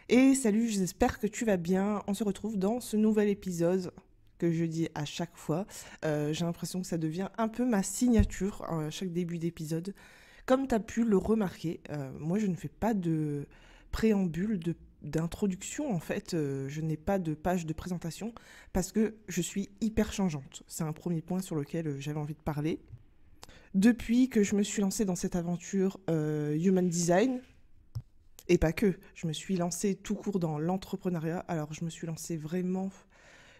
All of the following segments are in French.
Et salut, j'espère que tu vas bien. On se retrouve dans ce nouvel épisode que je dis à chaque fois. J'ai l'impression que ça devient un peu ma signature à chaque début d'épisode. Comme tu as pu le remarquer, moi je ne fais pas de préambule, d'introduction en fait. Je n'ai pas de page de présentation parce que je suis hyper changeante. C'est un premier point sur lequel j'avais envie de parler. Depuis que je me suis lancée dans cette aventure Human Design, et pas que, je me suis lancée tout court dans l'entrepreneuriat. Alors je me suis lancée vraiment,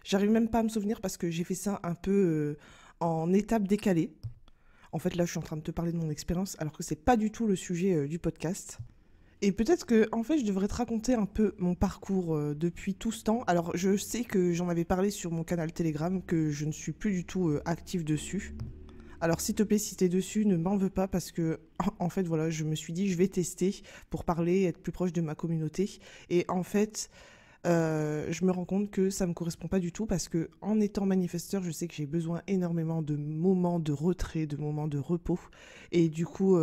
j'arrive même pas à me souvenir parce que j'ai fait ça un peu en étapes décalées. En fait là je suis en train de te parler de mon expérience alors que c'est pas du tout le sujet du podcast. Et peut-être que en fait je devrais te raconter un peu mon parcours depuis tout ce temps. Alors je sais que j'en avais parlé sur mon canal Telegram, que je ne suis plus du tout active dessus. Alors s'il te plaît, si t'es dessus, ne m'en veux pas parce que en fait voilà, je me suis dit je vais tester pour parler, être plus proche de ma communauté. Et en fait, je me rends compte que ça me correspond pas du tout parce que en étant manifesteur, je sais que j'ai besoin énormément de moments de retrait, de moments de repos. Et du coup,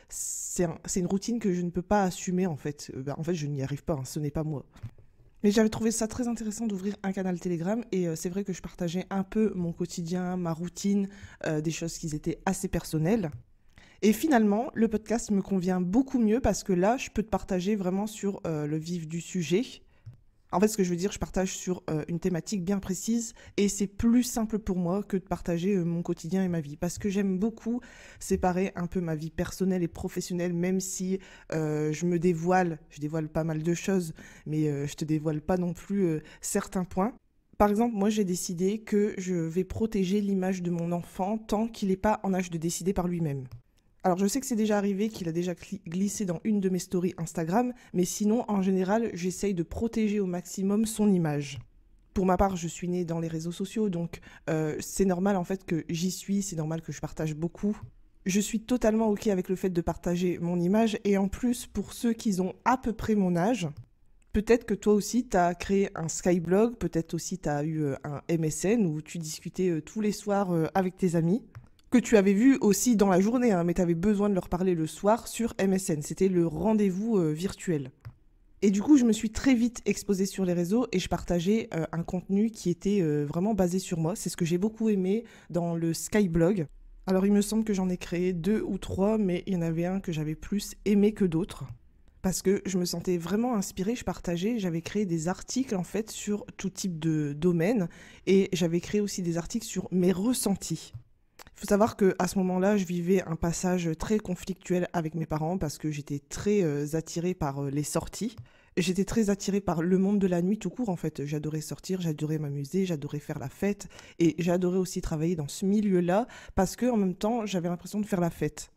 c'est une routine que je ne peux pas assumer en fait. En fait, je n'y arrive pas, hein, ce n'est pas moi. Mais j'avais trouvé ça très intéressant d'ouvrir un canal Telegram et c'est vrai que je partageais un peu mon quotidien, ma routine, des choses qui étaient assez personnelles. Et finalement, le podcast me convient beaucoup mieux parce que là, je peux te partager vraiment sur le vif du sujet. En fait, ce que je veux dire, je partage sur une thématique bien précise et c'est plus simple pour moi que de partager mon quotidien et ma vie. Parce que j'aime beaucoup séparer un peu ma vie personnelle et professionnelle, même si je dévoile pas mal de choses, mais je te dévoile pas non plus certains points. Par exemple, moi j'ai décidé que je vais protéger l'image de mon enfant tant qu'il n'est pas en âge de décider par lui-même. Alors je sais que c'est déjà arrivé, qu'il a déjà glissé dans une de mes stories Instagram, mais sinon en général j'essaye de protéger au maximum son image. Pour ma part, je suis née dans les réseaux sociaux, donc c'est normal en fait que j'y suis, c'est normal que je partage beaucoup. Je suis totalement ok avec le fait de partager mon image, et en plus pour ceux qui ont à peu près mon âge, peut-être que toi aussi tu as créé un Skyblog, peut-être aussi tu as eu un MSN où tu discutais tous les soirs avec tes amis que tu avais vu aussi dans la journée, hein, mais tu avais besoin de leur parler le soir sur MSN. C'était le rendez-vous virtuel. Et du coup, je me suis très vite exposée sur les réseaux et je partageais un contenu qui était vraiment basé sur moi. C'est ce que j'ai beaucoup aimé dans le Skyblog. Alors, il me semble que j'en ai créé 2 ou 3, mais il y en avait un que j'avais plus aimé que d'autres. Parce que je me sentais vraiment inspirée, j'avais créé des articles en fait sur tout type de domaine et j'avais créé aussi des articles sur mes ressentis. Il faut savoir qu'à ce moment-là, je vivais un passage très conflictuel avec mes parents parce que j'étais très attirée par les sorties. J'étais très attirée par le monde de la nuit tout court en fait. J'adorais sortir, j'adorais m'amuser, j'adorais faire la fête et j'adorais aussi travailler dans ce milieu-là parce que en même temps, j'avais l'impression de faire la fête.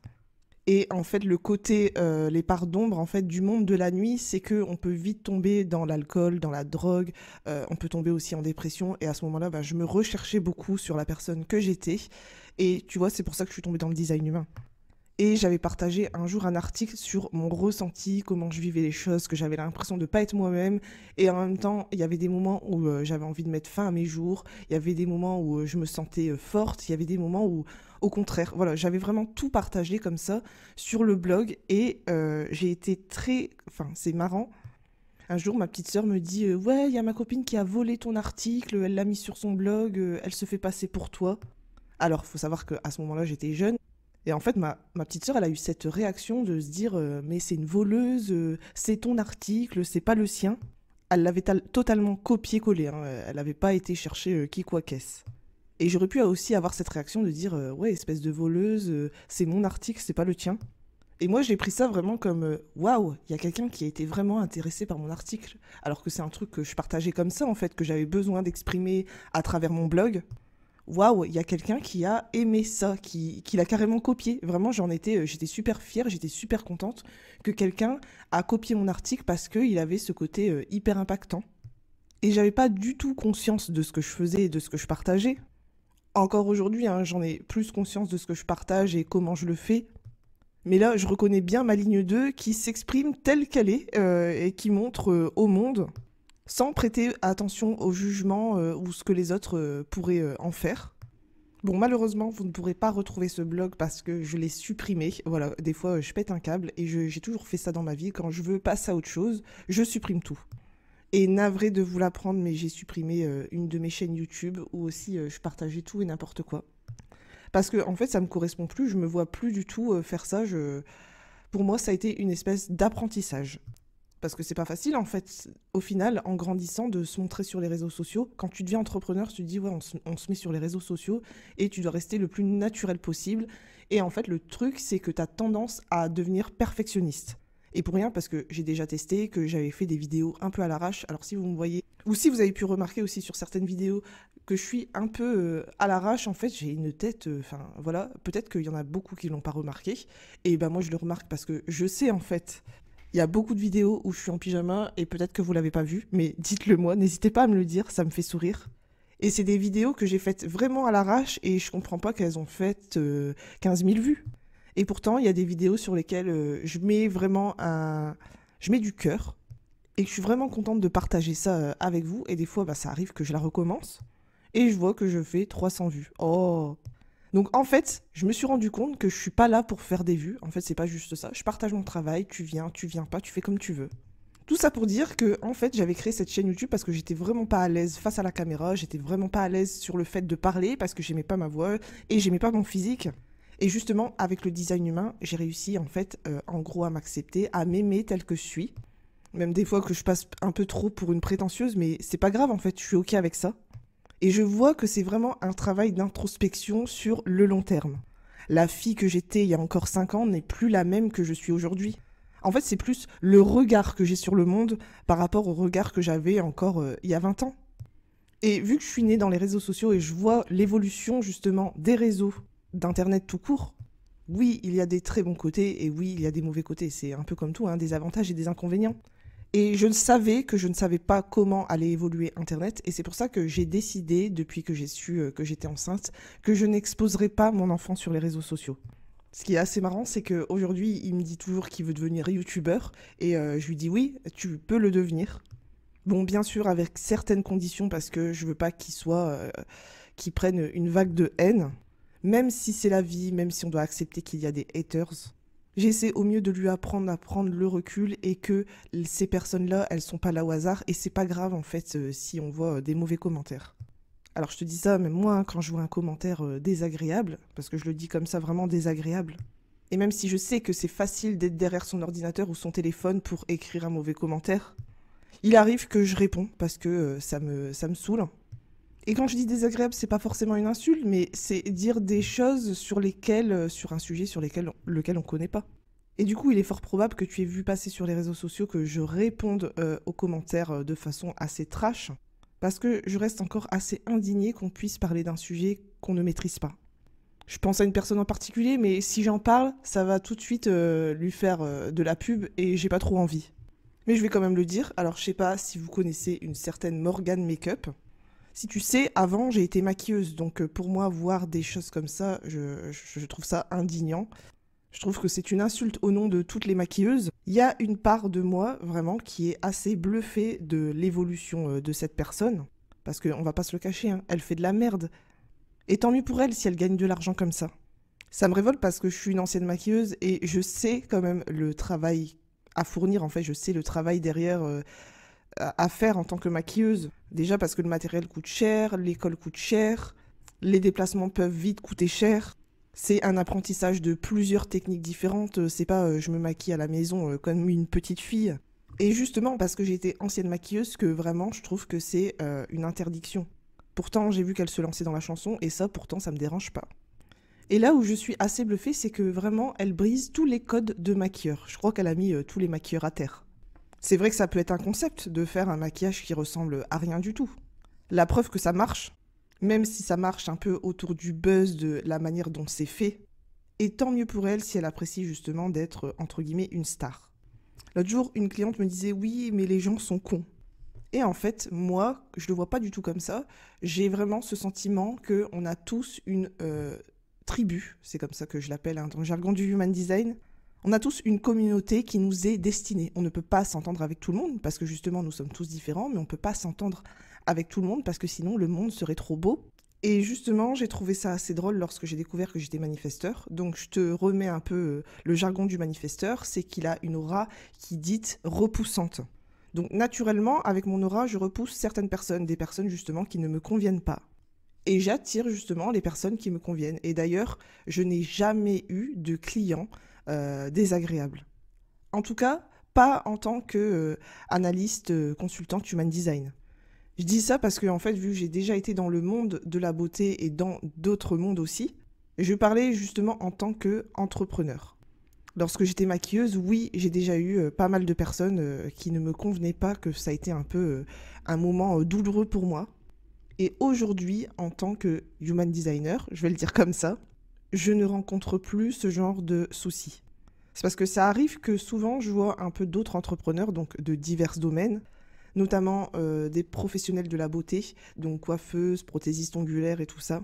Et en fait, le côté, les parts d'ombre en fait du monde de la nuit, c'est que on peut vite tomber dans l'alcool, dans la drogue, on peut tomber aussi en dépression. Et à ce moment-là, je me recherchais beaucoup sur la personne que j'étais. Et tu vois, c'est pour ça que je suis tombée dans le design humain. Et j'avais partagé un jour un article sur mon ressenti, comment je vivais les choses, que j'avais l'impression de ne pas être moi-même. Et en même temps, il y avait des moments où j'avais envie de mettre fin à mes jours. Il y avait des moments où je me sentais forte. Il y avait des moments où, au contraire, voilà, j'avais vraiment tout partagé comme ça sur le blog. Et j'ai été très... Enfin, c'est marrant. Un jour, ma petite sœur me dit ouais, il y a ma copine qui a volé ton article, elle l'a mis sur son blog, elle se fait passer pour toi. Alors, il faut savoir qu'à ce moment-là, j'étais jeune. Et en fait, ma petite sœur, elle a eu cette réaction de se dire mais c'est une voleuse, c'est ton article, c'est pas le sien. Elle l'avait totalement copié-collé, hein, elle n'avait pas été chercher qui quoi qu'est-ce. Et j'aurais pu aussi avoir cette réaction de dire ouais, espèce de voleuse, c'est mon article, c'est pas le tien. Et moi, j'ai pris ça vraiment comme waouh, il y a quelqu'un qui a été vraiment intéressé par mon article. Alors que c'est un truc que je partageais comme ça, en fait, que j'avais besoin d'exprimer à travers mon blog. Waouh, il y a quelqu'un qui a aimé ça, qui l'a carrément copié. Vraiment, j'étais super fière, j'étais super contente que quelqu'un a copié mon article parce qu'il avait ce côté hyper impactant. Et j'avais pas du tout conscience de ce que je faisais et de ce que je partageais. Encore aujourd'hui, hein, j'en ai plus conscience de ce que je partage et comment je le fais. Mais là, je reconnais bien ma ligne 2 qui s'exprime telle qu'elle est et qui montre au monde sans prêter attention au jugement ou ce que les autres pourraient en faire. Bon, malheureusement, vous ne pourrez pas retrouver ce blog parce que je l'ai supprimé. Voilà, des fois, je pète un câble et j'ai toujours fait ça dans ma vie. Quand je veux passer à autre chose, je supprime tout. Et navré de vous l'apprendre, mais j'ai supprimé une de mes chaînes YouTube où aussi je partageais tout et n'importe quoi. Parce que, en fait, ça me correspond plus, je me vois plus du tout faire ça. Pour moi, ça a été une espèce d'apprentissage. Parce que c'est pas facile, en fait, au final, en grandissant, de se montrer sur les réseaux sociaux. Quand tu deviens entrepreneur, tu te dis, ouais, on se met sur les réseaux sociaux et tu dois rester le plus naturel possible. Et en fait, le truc, c'est que tu as tendance à devenir perfectionniste. Et pour rien, parce que j'ai déjà testé, que j'avais fait des vidéos un peu à l'arrache. Alors si vous me voyez, ou si vous avez pu remarquer aussi sur certaines vidéos que je suis un peu à l'arrache, en fait, j'ai une tête, enfin voilà, peut-être qu'il y en a beaucoup qui l'ont pas remarqué. Et ben moi, je le remarque parce que je sais, en fait, il y a beaucoup de vidéos où je suis en pyjama et peut-être que vous l'avez pas vu, mais dites-le moi, n'hésitez pas à me le dire, ça me fait sourire. Et c'est des vidéos que j'ai faites vraiment à l'arrache et je comprends pas qu'elles ont fait 15 000 vues. Et pourtant, il y a des vidéos sur lesquelles je mets vraiment je mets du cœur et que je suis vraiment contente de partager ça avec vous. Et des fois, bah, ça arrive que je la recommence et je vois que je fais 300 vues. Oh! Donc en fait, je me suis rendu compte que je suis pas là pour faire des vues. En fait, c'est pas juste ça. Je partage mon travail, tu viens pas, tu fais comme tu veux. Tout ça pour dire que en fait, j'avais créé cette chaîne YouTube parce que j'étais vraiment pas à l'aise face à la caméra, j'étais vraiment pas à l'aise sur le fait de parler parce que j'aimais pas ma voix et j'aimais pas mon physique. Et justement, avec le design humain, j'ai réussi en fait, en gros, à m'accepter, à m'aimer tel que je suis. Même des fois que je passe un peu trop pour une prétentieuse, mais c'est pas grave en fait, je suis ok avec ça. Et je vois que c'est vraiment un travail d'introspection sur le long terme. La fille que j'étais il y a encore 5 ans n'est plus la même que je suis aujourd'hui. En fait, c'est plus le regard que j'ai sur le monde par rapport au regard que j'avais encore il y a 20 ans. Et vu que je suis née dans les réseaux sociaux et je vois l'évolution justement des réseaux, d'Internet tout court, oui, il y a des très bons côtés et oui, il y a des mauvais côtés. C'est un peu comme tout, hein, des avantages et des inconvénients. Et je savais que je ne savais pas comment allait évoluer Internet. Et c'est pour ça que j'ai décidé, depuis que j'ai su que j'étais enceinte, que je n'exposerai pas mon enfant sur les réseaux sociaux. Ce qui est assez marrant, c'est qu'aujourd'hui, il me dit toujours qu'il veut devenir youtubeur. Et je lui dis oui, tu peux le devenir. Bon, bien sûr, avec certaines conditions, parce que je veux pas qu'il prenne une vague de haine. Même si c'est la vie, même si on doit accepter qu'il y a des haters. J'essaie au mieux de lui apprendre à prendre le recul et que ces personnes-là, elles sont pas là au hasard et c'est pas grave en fait si on voit des mauvais commentaires. Alors je te dis ça, même moi, hein, quand je vois un commentaire désagréable, parce que je le dis comme ça vraiment désagréable, et même si je sais que c'est facile d'être derrière son ordinateur ou son téléphone pour écrire un mauvais commentaire, il arrive que je réponds parce que ça me saoule. Et quand je dis désagréable, c'est pas forcément une insulte, mais c'est dire des choses sur un sujet lequel on connaît pas. Et du coup, il est fort probable que tu aies vu passer sur les réseaux sociaux que je réponde aux commentaires de façon assez trash, parce que je reste encore assez indignée qu'on puisse parler d'un sujet qu'on ne maîtrise pas. Je pense à une personne en particulier, mais si j'en parle, ça va tout de suite lui faire de la pub et j'ai pas trop envie. Mais je vais quand même le dire. Alors, je sais pas si vous connaissez une certaine Morgane Makeup. Si tu sais, avant, j'ai été maquilleuse, donc pour moi, voir des choses comme ça, je trouve ça indignant. Je trouve que c'est une insulte au nom de toutes les maquilleuses. Il y a une part de moi, vraiment, qui est assez bluffée de l'évolution de cette personne. Parce qu'on va pas se le cacher, hein, elle fait de la merde. Et tant mieux pour elle si elle gagne de l'argent comme ça. Ça me révolte parce que je suis une ancienne maquilleuse et je sais quand même le travail à fournir, en fait, je sais le travail derrière à faire en tant que maquilleuse. Déjà parce que le matériel coûte cher, l'école coûte cher, les déplacements peuvent vite coûter cher. C'est un apprentissage de plusieurs techniques différentes. C'est pas je me maquille à la maison comme une petite fille. Et justement parce que j'ai été ancienne maquilleuse que vraiment je trouve que c'est une interdiction. Pourtant j'ai vu qu'elle se lançait dans la chanson et ça pourtant ça me dérange pas. Et là où je suis assez bluffée, c'est que vraiment elle brise tous les codes de maquilleur. Je crois qu'elle a mis tous les maquilleurs à terre. C'est vrai que ça peut être un concept de faire un maquillage qui ressemble à rien du tout. La preuve que ça marche, même si ça marche un peu autour du buzz de la manière dont c'est fait, et tant mieux pour elle si elle apprécie justement d'être, entre guillemets, une star. L'autre jour, une cliente me disait « Oui, mais les gens sont cons ». Et en fait, moi, je le vois pas du tout comme ça. J'ai vraiment ce sentiment qu'on a tous une tribu, c'est comme ça que je l'appelle dans le jargon du human design. On a tous une communauté qui nous est destinée. On ne peut pas s'entendre avec tout le monde parce que justement nous sommes tous différents, mais on ne peut pas s'entendre avec tout le monde parce que sinon le monde serait trop beau. Et justement, j'ai trouvé ça assez drôle lorsque j'ai découvert que j'étais manifesteur. Donc, je te remets un peu le jargon du manifesteur, c'est qu'il a une aura qui est dite repoussante. Donc, naturellement, avec mon aura, je repousse certaines personnes, des personnes justement qui ne me conviennent pas. Et j'attire justement les personnes qui me conviennent. Et d'ailleurs, je n'ai jamais eu de clients désagréables. En tout cas, pas en tant qu'analyste, consultante human design. Je dis ça parce que, en fait, vu que j'ai déjà été dans le monde de la beauté et dans d'autres mondes aussi, je parlais justement en tant qu'entrepreneur. Lorsque j'étais maquilleuse, oui, j'ai déjà eu pas mal de personnes qui ne me convenaient pas, que ça a été un peu un moment douloureux pour moi. Et aujourd'hui, en tant que human designer, je vais le dire comme ça, je ne rencontre plus ce genre de soucis. C'est parce que ça arrive que souvent, je vois un peu d'autres entrepreneurs, donc de divers domaines, notamment des professionnels de la beauté, donc coiffeuses, prothésistes ongulaires et tout ça.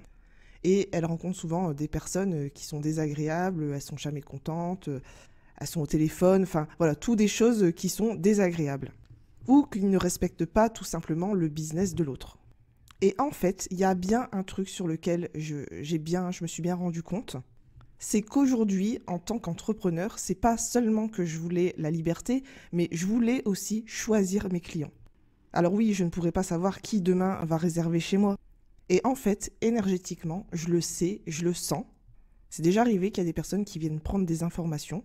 Et elles rencontrent souvent des personnes qui sont désagréables, elles sont jamais contentes, elles sont au téléphone, enfin voilà, tout des choses qui sont désagréables. Ou qui ne respectent pas tout simplement le business de l'autre. Et en fait, il y a bien un truc sur lequel je me suis bien rendu compte, c'est qu'aujourd'hui, en tant qu'entrepreneur, c'est pas seulement que je voulais la liberté, mais je voulais aussi choisir mes clients. Alors oui, je ne pourrais pas savoir qui demain va réserver chez moi. Et en fait, énergétiquement, je le sais, je le sens. C'est déjà arrivé qu'il y a des personnes qui viennent prendre des informations.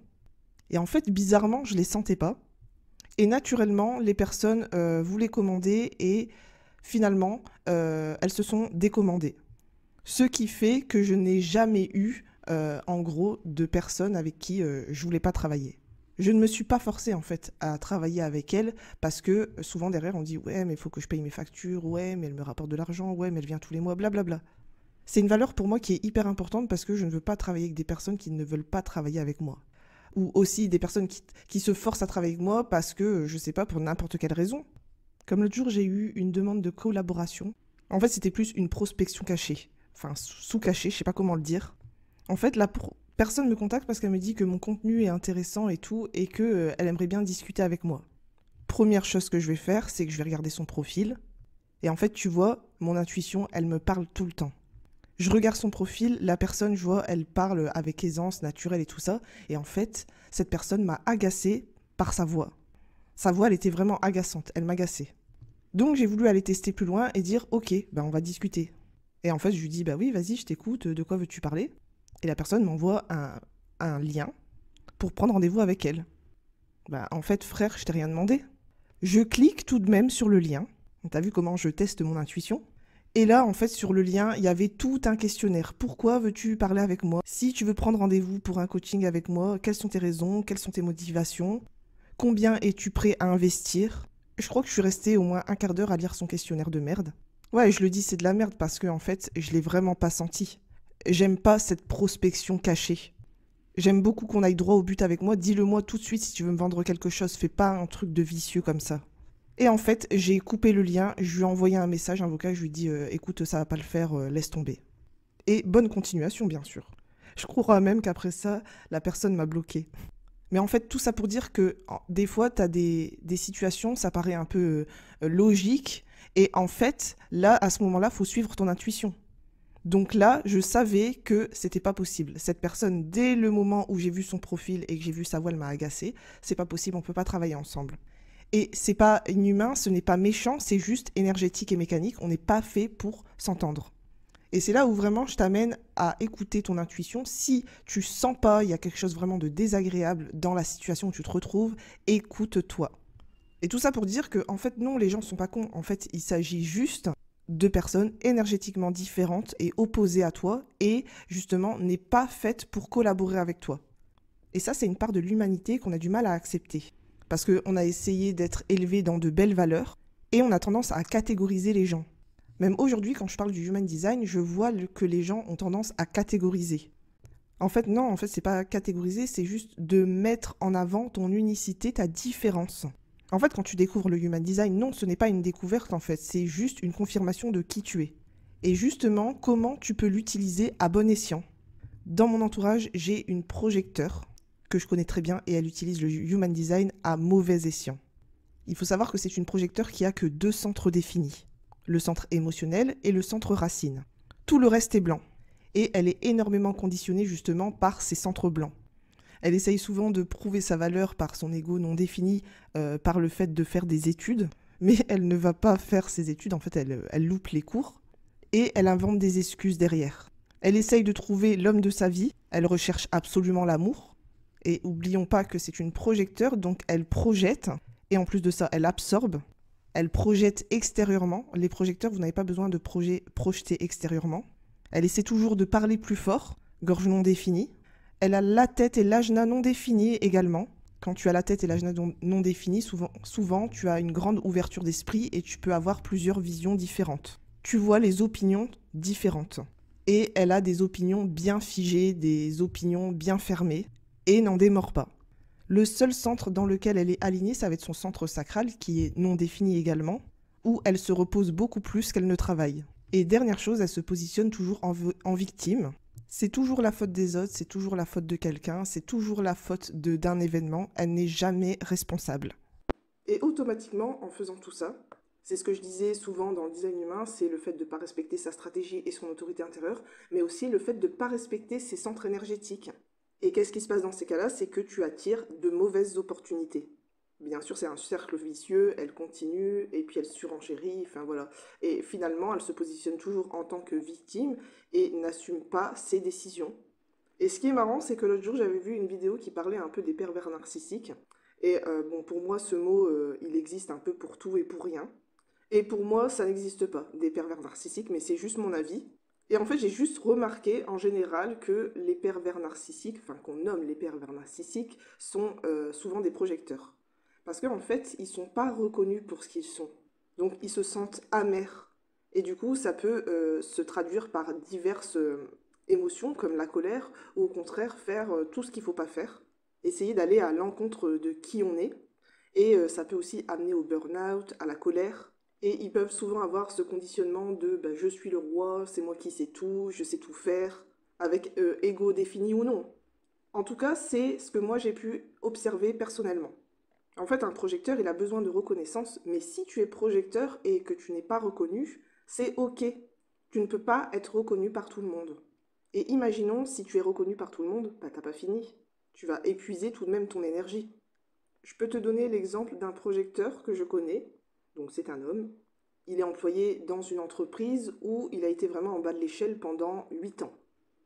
Et en fait, bizarrement, je les sentais pas. Et naturellement, les personnes voulaient commander et finalement, elles se sont décommandées. Ce qui fait que je n'ai jamais eu, en gros, de personnes avec qui je voulais pas travailler. Je ne me suis pas forcée, en fait, à travailler avec elles parce que souvent derrière, on dit « Ouais, mais il faut que je paye mes factures. Ouais, mais elle me rapporte de l'argent. Ouais, mais elle vient tous les mois. Blablabla. » C'est une valeur pour moi qui est hyper importante parce que je ne veux pas travailler avec des personnes qui ne veulent pas travailler avec moi. Ou aussi des personnes qui se forcent à travailler avec moi parce que, je sais pas, pour n'importe quelle raison. Comme l'autre jour, j'ai eu une demande de collaboration. En fait, c'était plus une prospection cachée. Enfin, sous-cachée, je sais pas comment le dire. En fait, personne me contacte parce qu'elle me dit que mon contenu est intéressant et tout, et qu'elle aimerait bien discuter avec moi. Première chose que je vais faire, c'est que je vais regarder son profil. Et en fait, tu vois, mon intuition, elle me parle tout le temps. Je regarde son profil, la personne, je vois, elle parle avec aisance, naturelle et tout ça. Et en fait, cette personne m'a agacée par sa voix. Sa voix, elle était vraiment agaçante, elle m'agaçait. Donc j'ai voulu aller tester plus loin et dire « Ok, on va discuter ». Et en fait, je lui dis « Bah oui, vas-y, je t'écoute, de quoi veux-tu parler ?» Et la personne m'envoie un lien pour prendre rendez-vous avec elle. Bah en fait, frère, je t'ai rien demandé. Je clique tout de même sur le lien. T'as vu comment je teste mon intuition ? Et là, en fait, sur le lien, il y avait tout un questionnaire. Pourquoi veux-tu parler avec moi ? Si tu veux prendre rendez-vous pour un coaching avec moi, quelles sont tes raisons ? Quelles sont tes motivations ? Combien es-tu prêt à investir ? Je crois que je suis restée au moins un quart d'heure à lire son questionnaire de merde. Ouais, je le dis, c'est de la merde parce que, en fait, je l'ai vraiment pas senti. J'aime pas cette prospection cachée. J'aime beaucoup qu'on aille droit au but avec moi. Dis-le-moi tout de suite si tu veux me vendre quelque chose. Fais pas un truc de vicieux comme ça. Et en fait, j'ai coupé le lien. Je lui ai envoyé un message, un vocal. Je lui ai dit écoute, ça va pas le faire, laisse tomber. Et bonne continuation, bien sûr. Je crois même qu'après ça, la personne m'a bloqué. Mais en fait, tout ça pour dire que des fois, tu as des situations, ça paraît un peu logique. Et en fait, là, à ce moment-là, il faut suivre ton intuition. Donc là, je savais que c'était pas possible. Cette personne, dès le moment où j'ai vu son profil et que j'ai vu sa voix, elle m'a agacée. C'est pas possible, on peut pas travailler ensemble. Et c'est pas inhumain, ce n'est pas méchant, c'est juste énergétique et mécanique. On n'est pas fait pour s'entendre. Et c'est là où vraiment je t'amène à écouter ton intuition. Si tu sens pas, il y a quelque chose vraiment de désagréable dans la situation où tu te retrouves, écoute-toi. Et tout ça pour dire que, en fait, non, les gens sont pas cons. En fait, il s'agit juste de personnes énergétiquement différentes et opposées à toi et, justement, n'est pas faite pour collaborer avec toi. Et ça, c'est une part de l'humanité qu'on a du mal à accepter. Parce qu'on a essayé d'être élevé dans de belles valeurs et on a tendance à catégoriser les gens. Même aujourd'hui, quand je parle du human design, je vois que les gens ont tendance à catégoriser. En fait, non, c'est pas catégoriser, c'est juste de mettre en avant ton unicité, ta différence. En fait, quand tu découvres le human design, non, ce n'est pas une découverte, en fait, c'est juste une confirmation de qui tu es. Et justement, comment tu peux l'utiliser à bon escient. Dans mon entourage, j'ai une projecteur que je connais très bien et elle utilise le human design à mauvais escient. Il faut savoir que c'est une projecteur qui a que 2 centres définis. Le centre émotionnel et le centre racine. Tout le reste est blanc. Et elle est énormément conditionnée justement par ses centres blancs. Elle essaye souvent de prouver sa valeur par son ego non défini, par le fait de faire des études, mais elle ne va pas faire ses études, en fait elle loupe les cours, et elle invente des excuses derrière. Elle essaye de trouver l'homme de sa vie, elle recherche absolument l'amour, et oublions pas que c'est une projecteur, donc elle projette, et en plus de ça, elle absorbe, elle projette extérieurement. Les projecteurs, vous n'avez pas besoin de projeter extérieurement. Elle essaie toujours de parler plus fort, gorge non définie. Elle a la tête et l'ajna non définis également. Quand tu as la tête et l'ajna non définis, souvent tu as une grande ouverture d'esprit et tu peux avoir plusieurs visions différentes. Tu vois les opinions différentes. Et elle a des opinions bien figées, des opinions bien fermées, et n'en démord pas. Le seul centre dans lequel elle est alignée, ça va être son centre sacral, qui est non défini également, où elle se repose beaucoup plus qu'elle ne travaille. Et dernière chose, elle se positionne toujours en victime. C'est toujours la faute des autres, c'est toujours la faute de quelqu'un, c'est toujours la faute d'un événement, elle n'est jamais responsable. Et automatiquement, en faisant tout ça, c'est ce que je disais souvent dans le design humain, c'est le fait de ne pas respecter sa stratégie et son autorité intérieure, mais aussi le fait de ne pas respecter ses centres énergétiques. Et qu'est-ce qui se passe dans ces cas-là? C'est que tu attires de mauvaises opportunités. Bien sûr, c'est un cercle vicieux, elle continue, et puis elle surenchérit, enfin voilà. Et finalement, elle se positionne toujours en tant que victime et n'assume pas ses décisions. Et ce qui est marrant, c'est que l'autre jour, j'avais vu une vidéo qui parlait un peu des pervers narcissiques. Et bon, pour moi, ce mot, il existe un peu pour tout et pour rien. Et pour moi, ça n'existe pas, des pervers narcissiques, mais c'est juste mon avis. Et en fait, j'ai juste remarqué en général que les pervers narcissiques, enfin qu'on nomme les pervers narcissiques, sont souvent des projecteurs. Parce qu'en fait, ils ne sont pas reconnus pour ce qu'ils sont. Donc, ils se sentent amers. Et du coup, ça peut se traduire par diverses émotions, comme la colère, ou au contraire, faire tout ce qu'il ne faut pas faire. Essayer d'aller à l'encontre de qui on est. Et ça peut aussi amener au burn-out, à la colère. Et ils peuvent souvent avoir ce conditionnement de ben, je suis le roi, c'est moi qui sais tout, je sais tout faire, avec ego défini ou non. En tout cas, c'est ce que moi j'ai pu observer personnellement. En fait, un projecteur, il a besoin de reconnaissance, mais si tu es projecteur et que tu n'es pas reconnu, c'est ok. Tu ne peux pas être reconnu par tout le monde. Et imaginons, si tu es reconnu par tout le monde, bah t'as pas fini. Tu vas épuiser tout de même ton énergie. Je peux te donner l'exemple d'un projecteur que je connais, donc c'est un homme. Il est employé dans une entreprise où il a été vraiment en bas de l'échelle pendant 8 ans.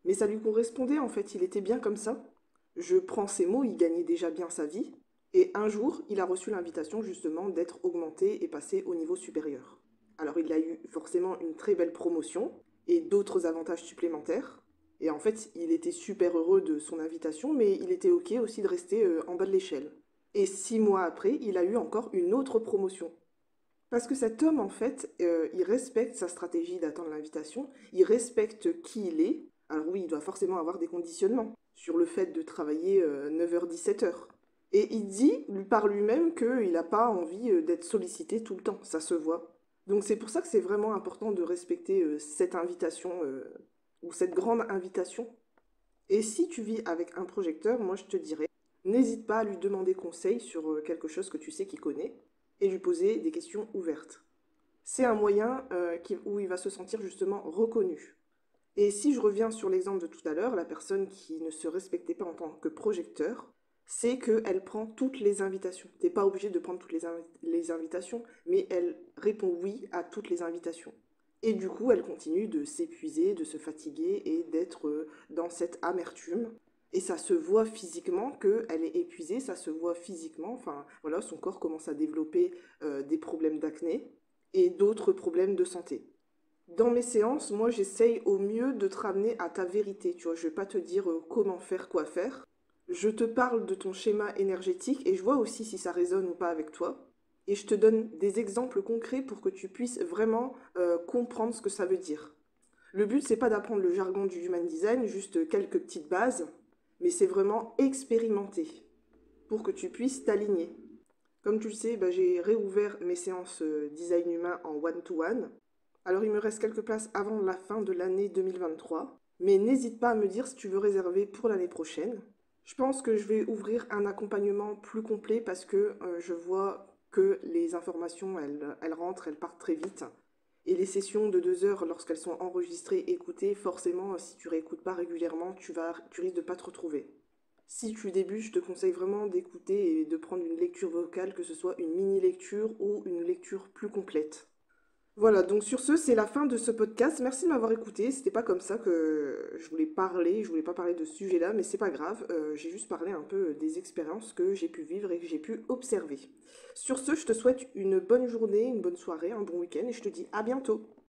Mais ça lui correspondait en fait, il était bien comme ça. Je prends ces mots, il gagnait déjà bien sa vie. Et un jour, il a reçu l'invitation justement d'être augmenté et passé au niveau supérieur. Alors il a eu forcément une très belle promotion et d'autres avantages supplémentaires. Et en fait, il était super heureux de son invitation, mais il était ok aussi de rester en bas de l'échelle. Et 6 mois après, il a eu encore une autre promotion. Parce que cet homme, en fait, il respecte sa stratégie d'attendre l'invitation, il respecte qui il est. Alors oui, il doit forcément avoir des conditionnements sur le fait de travailler 9h-17h. Et il dit par lui-même qu'il n'a pas envie d'être sollicité tout le temps, ça se voit. Donc c'est pour ça que c'est vraiment important de respecter cette invitation, ou cette grande invitation. Et si tu vis avec un projecteur, moi je te dirais, n'hésite pas à lui demander conseil sur quelque chose que tu sais qu'il connaît et lui poser des questions ouvertes. C'est un moyen où il va se sentir justement reconnu. Et si je reviens sur l'exemple de tout à l'heure, la personne qui ne se respectait pas en tant que projecteur, c'est qu'elle prend toutes les invitations. Tu n'es pas obligé de prendre toutes les invitations, mais elle répond oui à toutes les invitations. Et du coup, elle continue de s'épuiser, de se fatiguer et d'être dans cette amertume. Et ça se voit physiquement qu'elle est épuisée, ça se voit physiquement, enfin voilà, son corps commence à développer des problèmes d'acné et d'autres problèmes de santé. Dans mes séances, moi j'essaye au mieux de te ramener à ta vérité, tu vois, je vais pas te dire comment faire, quoi faire. Je te parle de ton schéma énergétique et je vois aussi si ça résonne ou pas avec toi. Et je te donne des exemples concrets pour que tu puisses vraiment comprendre ce que ça veut dire. Le but, c'est pas d'apprendre le jargon du human design, juste quelques petites bases, mais c'est vraiment expérimenter pour que tu puisses t'aligner. Comme tu le sais, j'ai réouvert mes séances design humain en one-to-one. Alors il me reste quelques places avant la fin de l'année 2023, mais n'hésite pas à me dire si tu veux réserver pour l'année prochaine. Je pense que je vais ouvrir un accompagnement plus complet parce que je vois que les informations, elles rentrent, elles partent très vite. Et les sessions de 2 heures, lorsqu'elles sont enregistrées, écoutées, forcément, si tu réécoutes pas régulièrement, tu risques de pas te retrouver. Si tu débutes, je te conseille vraiment d'écouter et de prendre une lecture vocale, que ce soit une mini-lecture ou une lecture plus complète. Voilà, donc sur ce, c'est la fin de ce podcast. Merci de m'avoir écouté. C'était pas comme ça que je voulais parler. Je voulais pas parler de ce sujet-là, mais c'est pas grave. J'ai juste parlé un peu des expériences que j'ai pu vivre et que j'ai pu observer. Sur ce, je te souhaite une bonne journée, une bonne soirée, un bon week-end et je te dis à bientôt.